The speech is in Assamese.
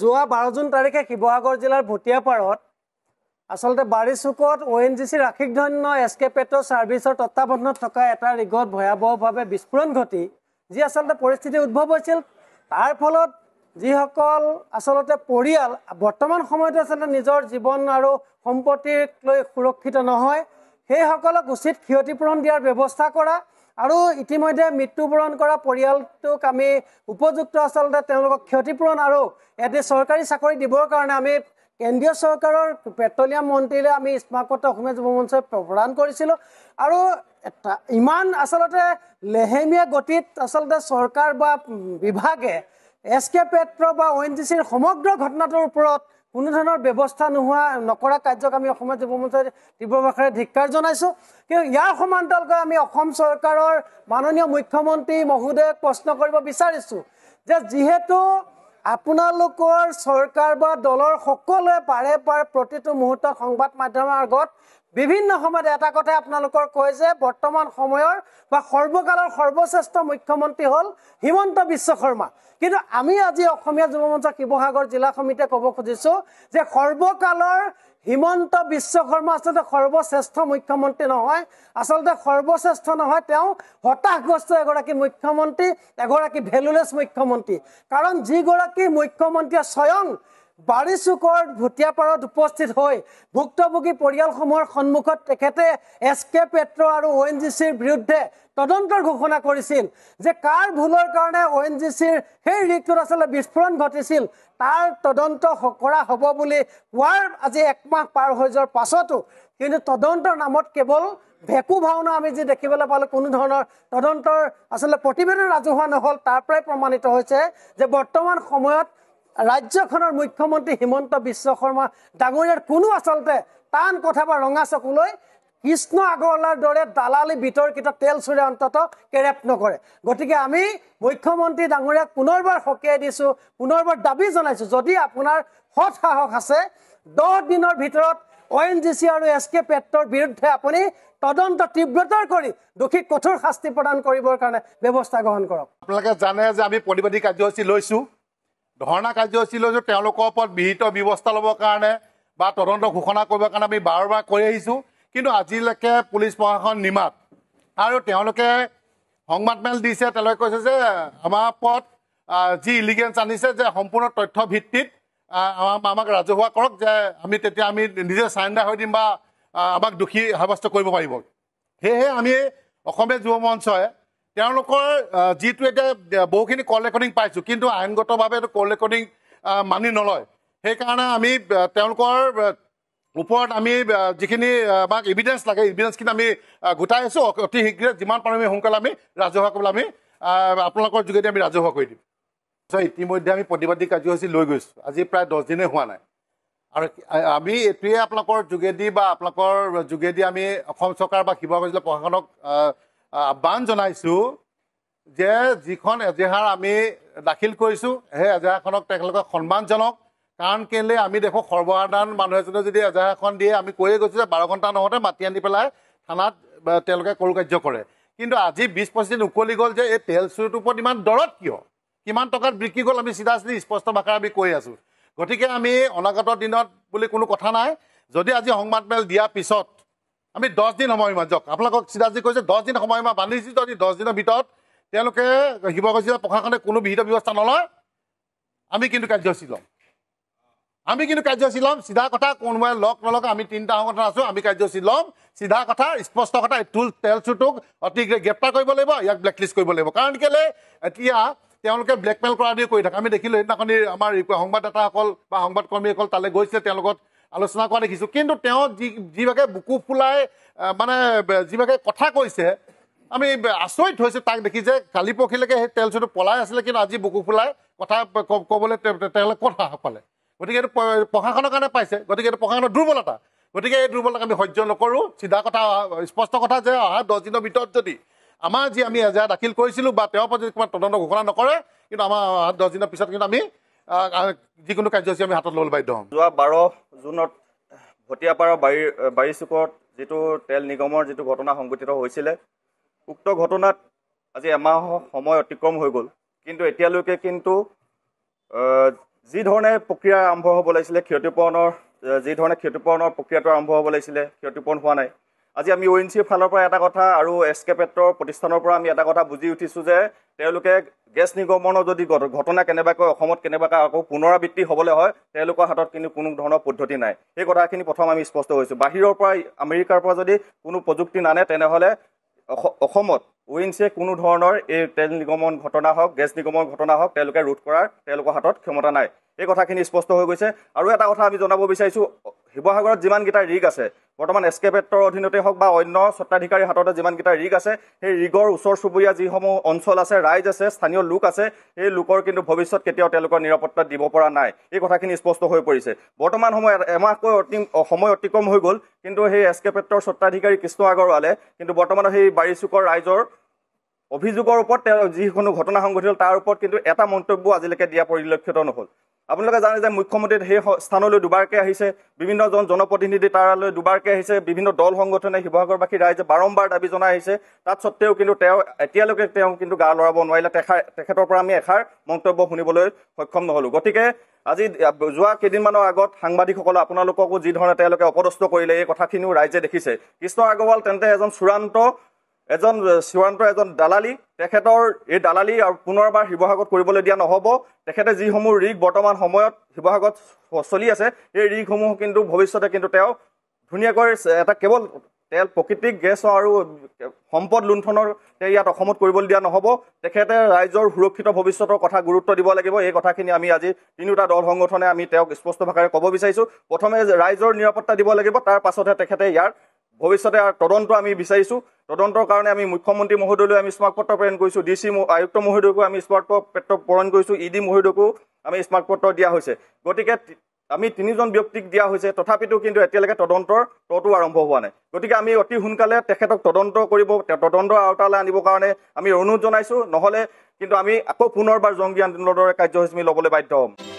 যোৱা 12 জুন তাৰিখে শিৱসাগৰ জিলাৰ ভটিয়াপাৰত আচলতে বাৰিচুকত ONGC ৰাখিক ধন্য SK পেট্ৰ সাৰ্ভিসৰ তত্ত্বাৱধানত থকা এটা ৰিগত ভয়াৱহভাৱে বিস্ফোৰণ ঘটি যি আচলতে পৰিস্থিতি উদ্ভৱ হৈছিল। তাৰ ফলত যিসকল আচলতে পৰিয়াল বৰ্তমান সময়ত আচলতে নিজৰ জীৱন আৰু সম্পত্তিক লৈ সুৰক্ষিত নহয়, সেইসকলক উচিত ক্ষতিপূৰণ দিয়াৰ ব্যৱস্থা কৰা আৰু ইতিমধ্যে মৃত্যুবৰণ কৰা পৰিয়ালটোক আমি উপযুক্ত আচলতে তেওঁলোকক ক্ষতিপূৰণ আৰু এটি চৰকাৰী চাকৰি দিবৰ কাৰণে আমি কেন্দ্ৰীয় চৰকাৰৰ পেট্ৰলিয়াম মন্ত্ৰীলৈ আমি স্মাৰকপত্ৰ অসমীয়া যুৱ মঞ্চই প্ৰদান কৰিছিলোঁ। আৰু ইমান আচলতে লেহেমীয়া গতিত আচলতে চৰকাৰ বা বিভাগে SK পেট্ৰ বা ONGCৰ সমগ্ৰ ঘটনাটোৰ ওপৰত কোনো ধৰণৰ ব্যৱস্থা নকৰা কাৰ্যক আমি অসমীয়া যুৱ মঞ্চই তীব্ৰ ভাষাৰে ধিক্কাৰ জনাইছোঁ। কিন্তু ইয়াৰ সমান্তৰালকৈ আমি অসম চৰকাৰৰ মাননীয় মুখ্যমন্ত্ৰী মহোদয়ক প্ৰশ্ন কৰিব বিচাৰিছোঁ যে যিহেতু আপোনালোকৰ চৰকাৰ বা দলৰ সকলোৱে বাৰে প্ৰতিটো মুহূৰ্তত সংবাদ মাধ্যমৰ আগত বিভিন্ন সময়ত এটা কথাই আপোনালোকৰ কয় যে বৰ্তমান সময়ৰ বা সৰ্বকালৰ সৰ্বশ্ৰেষ্ঠ মুখ্যমন্ত্ৰী হ'ল হিমন্ত বিশ্ব শৰ্মা। কিন্তু আমি আজি অসমীয়া যুৱ মঞ্চ শিৱসাগৰ জিলা সমিতিয়ে ক'ব খুজিছোঁ যে সৰ্বকালৰ হিমন্ত বিশ্ব শৰ্মা আচলতে সৰ্বশ্ৰেষ্ঠ মুখ্যমন্ত্ৰী নহয়, আচলতে সৰ্বশ্ৰেষ্ঠ নহয়, তেওঁ হতাশগ্ৰস্ত এগৰাকী মুখ্যমন্ত্ৰী, এগৰাকী ভেলুলেছ মুখ্যমন্ত্ৰী। কাৰণ যিগৰাকী মুখ্যমন্ত্ৰীয়ে স্বয়ং বাৰিচুকৰ ভটিয়াপাৰত উপস্থিত হৈ ভুক্তভোগী পৰিয়ালসমূহৰ সন্মুখত তেখেতে SK পেট্ৰ আৰু ONGCৰ বিৰুদ্ধে তদন্তৰ ঘোষণা কৰিছিল যে কাৰ ভুলৰ কাৰণে ONGCৰ সেই ৰিগটোত আচলতে বিস্ফোৰণ ঘটিছিল তাৰ তদন্ত কৰা হ'ব বুলি কোৱাৰ আজি 1 মাহ পাৰ হৈ যোৱাৰ পাছতো কিন্তু তদন্তৰ নামত কেৱল ভেকু ভাওনা আমি যি দেখিবলৈ পালোঁ, কোনো ধৰণৰ তদন্তৰ আচলতে প্ৰতিবেদন ৰাজহুৱা নহ'ল। তাৰ পৰাই প্ৰমাণিত হৈছে যে বৰ্তমান সময়ত ৰাজ্যখনৰ মুখ্যমন্ত্ৰী হিমন্ত বিশ্ব শৰ্মা ডাঙৰীয়াৰ কোনো আচলতে টান কথা বা ৰঙা চকুলৈ কৃষ্ণ আগৰৱালাৰ দৰে দালালি বিতৰ্কিত তেল চুৰে অন্তত কেৰেপ নকৰে। গতিকে আমি মুখ্যমন্ত্ৰী ডাঙৰীয়াক পুনৰবাৰ সকীয়াই দিছোঁ, পুনৰবাৰ দাবী জনাইছোঁ যদি আপোনাৰ সৎ সাহস আছে 10 দিনৰ ভিতৰত ONGC আৰু SK পেট্ৰৰ বিৰুদ্ধে আপুনি তদন্ত তীব্ৰতৰ কৰি দোষীক কঠোৰ শাস্তি প্ৰদান কৰিবৰ কাৰণে ব্যৱস্থা গ্ৰহণ কৰক। আপোনালোকে জানে যে আমি প্ৰতিবাদী কাৰ্যসূচী লৈছোঁ, ধৰ্ণা কাৰ্যসূচী লৈছোঁ, তেওঁলোকৰ ওপৰত বিহিত ব্যৱস্থা ল'বৰ কাৰণে বা তদন্ত ঘোষণা কৰিবৰ কাৰণে আমি বাৰ কৰি আহিছোঁ। কিন্তু আজিলৈকে পুলিচ প্ৰশাসন নিমাত আৰু তেওঁলোকে সংবাদমেল দিছে, তেওঁলোকে কৈছে যে আমাৰ ওপৰত যি ইলিগেঞ্চ আনিছে যে সম্পূৰ্ণ তথ্য ভিত্তিত আমাক ৰাজহুৱা কৰক, যে তেতিয়া আমি নিজে চাৰেণ্ডাৰ হৈ দিম বা আমাক দোষী সাব্যস্ত কৰিব পাৰিব। সেয়েহে আমি অসমীয়া যুৱ মঞ্চই তেওঁলোকৰ যিটো এতিয়া বহুখিনি কল ৰেকৰ্ডিং পাইছোঁ কিন্তু আইনগতভাৱে এইটো কল ৰেকৰ্ডিং মানি নলয়। সেইকাৰণে আমি তেওঁলোকৰ ওপৰত আমি যিখিনি আমাক এভিডেঞ্চ লাগে এভিডেঞ্চখিনি আমি গোটাই আছোঁ। অতি শীঘ্ৰে যিমান পাৰোঁ আমি সোনকালে আমি ৰাজহুৱা কৰিবলৈ আমি আপোনালোকৰ যোগেদি আমি ৰাজহুৱা কৰি দিম। ইতিমধ্যে আমি প্ৰতিবাদী কাৰ্যসূচী লৈ গৈছোঁ, আজি প্ৰায় 10 দিনেই হোৱা নাই। আৰু আমি এইটোৱে আপোনালোকৰ যোগেদি বা আপোনালোকৰ যোগেদি আমি অসম চৰকাৰ বা শিৱসাগৰ জিলা প্ৰশাসনক আহ্বান জনাইছোঁ যে যিখন এজেহাৰ আমি দাখিল কৰিছোঁ সেই এজেহাৰখনক তেওঁলোকে সন্মান জনাওক। কাৰণ কেলৈ আমি দেখোঁ সৰ্বসাধাৰণ মানুহ এজনে যদি এজেহাৰখন দিয়ে আমি কৈয়ে গৈছোঁ যে 12 ঘণ্টা নহওঁতে মাতি আনি পেলাই থানাত তেওঁলোকে কৰো কাৰ্য কৰে। কিন্তু আজি 20-25 দিন উকলি গ'ল যে এই তেল চুৰিটোৰ ওপৰত ইমান দৰত কিয়, কিমান টকাত বিক্ৰী গ'ল, আমি চিধা স্পষ্ট ভাষাৰে আমি কৈ আছোঁ। গতিকে আমি অনাগত দিনত বুলি কোনো কথা নাই, যদি আজি সংবাদমেল দিয়াৰ পিছত আমি 10 দিন সময়সীমা যাওক, আপোনালোকক চিধাজি কৈছে 10 দিন সময়সীমা বান্ধি দিছোঁ। যদি 10 দিনৰ ভিতৰত তেওঁলোকে শিৱসাগৰ জিলা প্ৰশাসনে কোনো বিহিত ব্যৱস্থা নলয় আমি কিন্তু কাৰ্যসূচী ল'ম। চিধা কথা, কোনোবাই লগ নলগ আমি 3টা সংগঠন আছোঁ, আমি কাৰ্যসূচী ল'ম। চিধা কথা, স্পষ্ট কথা, তেল চুৰটোক অতি গ্ৰেপ্তাৰ কৰিব লাগিব, ইয়াক ব্লেকলিষ্ট কৰিব লাগিব। কাৰণ কেলৈ এতিয়া তেওঁলোকে ব্লেকমেইল কৰা দি কৰি থাকে। আমি দেখিলোঁ সেইদিনাখনি আমাৰ সংবাদদাতাসকল বা সংবাদকৰ্মীসকল তালৈ গৈছিলে, তেওঁৰ লগত আলোচনা কৰা দেখিছোঁ। কিন্তু তেওঁ যিভাগে বুকু ফুলাই মানে যিভাগে কথা কৈছে আমি আচৰিত হৈছোঁ তাক দেখি, যে কালি পৰহিলৈকে সেই তেল চুৰটো পলাই আছিলে কিন্তু আজি বুকু ফুলাই কথা ক'বলৈ তেওঁলোকে ক'ত সাহস পালে। গতিকে এইটো প্ৰশাসনৰ কাৰণে পাইছে, গতিকে এইটো প্ৰশাসনৰ দুৰ্বলতা। গতিকে এই দুৰ্বলতাক আমি সহ্য নকৰোঁ। চিধা কথা, স্পষ্ট কথা যে অহা 10 দিনৰ ভিতৰত যদি আমাৰ যি আমি এজেহাৰ দাখিল কৰিছিলোঁ বা তেওঁৰ ওপৰত যদি কিমান তদন্ত ঘোষণা নকৰে কিন্তু আমাৰ 10 দিনৰ পিছত কিন্তু আমি যিকোনো কাৰ্যসূচী আমি হাতত ল'বলৈ বাধ্য হ'ম। যোৱা 12 জুনত ভটিয়াপাৰা বাৰিচুকত যিটো তেল নিগমৰ যিটো ঘটনা সংঘটিত হৈছিলে, উক্ত ঘটনাত আজি এমাহ সময় অতিক্ৰম হৈ গ'ল, কিন্তু এতিয়ালৈকে কিন্তু যি ধৰণে প্ৰক্ৰিয়া আৰম্ভ হ'ব লাগিছিলে ক্ষতিপূৰণৰ প্ৰক্ৰিয়াটো আৰম্ভ হ'ব লাগিছিলে ক্ষতিপূৰণ হোৱা নাই। আজি আমি ONGCৰ ফালৰ পৰা এটা কথা আৰু SK পেট্ৰ প্ৰতিষ্ঠানৰ পৰা আমি এটা কথা বুজি উঠিছোঁ যে তেওঁলোকে গেছ নিৰ্গমনৰ যদি ঘটনা কেনেবাকৈ অসমত কেনেবাকৈ আকৌ পুনৰাবৃত্তি হ'বলৈ হয় তেওঁলোকৰ হাতত কিন্তু কোনো ধৰণৰ পদ্ধতি নাই। এই কথাখিনি প্ৰথম আমি স্পষ্ট হৈছোঁ। বাহিৰৰ পৰা আমেৰিকাৰ পৰা যদি কোনো প্ৰযুক্তি নানে তেনেহ'লে অসমত ONGCয়ে কোনো ধৰণৰ এই তেল নিৰ্গমন ঘটনা হওক গেছ নিৰ্গমন ঘটনা হওক তেওঁলোকে ৰোধ কৰাৰ তেওঁলোকৰ হাতত ক্ষমতা নাই। এই কথাখিনি স্পষ্ট হৈ গৈছে। আৰু এটা কথা আমি জনাব বিচাৰিছোঁ, শিৱসাগৰত যিমানকেইটা ৰিগ আছে বৰ্তমান SK পেট্ৰৰ অধীনতে হওক বা অন্য স্বত্বাধিকাৰীৰ হাততে যিমানকেইটা ৰিগ আছে সেই ৰিগৰ ওচৰ চুবুৰীয়া যিসমূহ অঞ্চল আছে, ৰাইজ আছে, স্থানীয় লোক আছে, সেই লোকৰ কিন্তু ভৱিষ্যত কেতিয়াও তেওঁলোকৰ নিৰাপত্তা দিব পৰা নাই। এই কথাখিনি স্পষ্ট হৈ পৰিছে। বৰ্তমান সময়ত এমাহকৈ সময় অতিক্ৰম হৈ গ'ল, কিন্তু সেই SK পেট্ৰৰ স্বত্বাধিকাৰী কৃষ্ণ আগৰৱালে কিন্তু বৰ্তমানৰ সেই বাৰিচুকৰ ৰাইজৰ অভিযোগৰ ওপৰত তেওঁ যিকোনো ঘটনা সংঘটিত হ'ল তাৰ ওপৰত কিন্তু এটা মন্তব্য আজিলৈকে দিয়া পৰিলক্ষিত নহ'ল। আপোনালোকে জানে যে মুখ্যমন্ত্ৰী সেই স্থানলৈ দুবাৰকৈ আহিছে, বিভিন্নজন জনপ্ৰতিনিধি তালৈ দুবাৰকৈ আহিছে, বিভিন্ন দল সংগঠনে শিৱসাগৰবাসী ৰাইজে বাৰম্বাৰ দাবী জনাই আহিছে। তাত সত্ত্বেও কিন্তু তেওঁ এতিয়ালৈকে কিন্তু গা লৰাব নোৱাৰিলে। তেখেতৰ পৰা আমি এষাৰ মন্তব্য শুনিবলৈ সক্ষম নহ'লোঁ। গতিকে আজি যোৱা কেইদিনমানৰ আগত সাংবাদিকসকলে আপোনালোককো যি ধৰণে তেওঁলোকে অপদস্থ কৰিলে এই কথাখিনিও ৰাইজে দেখিছে। কৃষ্ণ আগৰৱাল তেন্তে এজন চূড়ান্ত দালালি। তেখেতৰ এই দালালি আৰু পুনৰবাৰ শিৱসাগৰত কৰিবলৈ দিয়া নহ'ব। তেখেতে যিসমূহ ৰিগ বৰ্তমান সময়ত শিৱসাগৰত চলি আছে এই ৰিগসমূহ কিন্তু ভৱিষ্যতে কিন্তু তেওঁ ধুনীয়াকৈ এটা কেৱল তেল প্ৰাকৃতিক গেছ আৰু সম্পদ লুণ্ঠনৰ ইয়াত অসমত কৰিবলৈ দিয়া নহ'ব। তেখেতে ৰাইজৰ সুৰক্ষিত ভৱিষ্যতৰ কথা গুৰুত্ব দিব লাগিব। এই কথাখিনি আমি আজি তিনিওটা দল সংগঠনে আমি তেওঁক স্পষ্ট ভাষাৰে ক'ব বিচাৰিছোঁ। প্ৰথমে ৰাইজৰ নিৰাপত্তা দিব লাগিব, তাৰ পাছতহে তেখেতে ইয়াৰ ভৱিষ্যতে তদন্ত আমি বিচাৰিছোঁ। তদন্তৰ কাৰণে আমি মুখ্যমন্ত্ৰী মহোদয়লৈ আমি স্মাৰক পত্ৰ প্ৰেৰণ কৰিছোঁ, DC আয়ুক্ত মহোদয়কো আমি স্মাৰক পত্ৰ প্ৰেৰণ কৰিছোঁ, ED মহোদয়কো আমি স্মাৰক পত্ৰ দিয়া হৈছে। গতিকে আমি তিনিজন ব্যক্তিক দিয়া হৈছে, তথাপিতো কিন্তু এতিয়ালৈকে তদন্তৰ ততো আৰম্ভ হোৱা নাই। গতিকে আমি অতি সোনকালে তেখেতক তদন্তৰ আওতালৈ আনিবৰ কাৰণে আমি অনুৰোধ জনাইছোঁ। নহ'লে কিন্তু আমি আকৌ পুনৰবাৰ জংগী আন্দোলনৰ কাৰ্যসূচী ল'বলৈ বাধ্য হ'ম।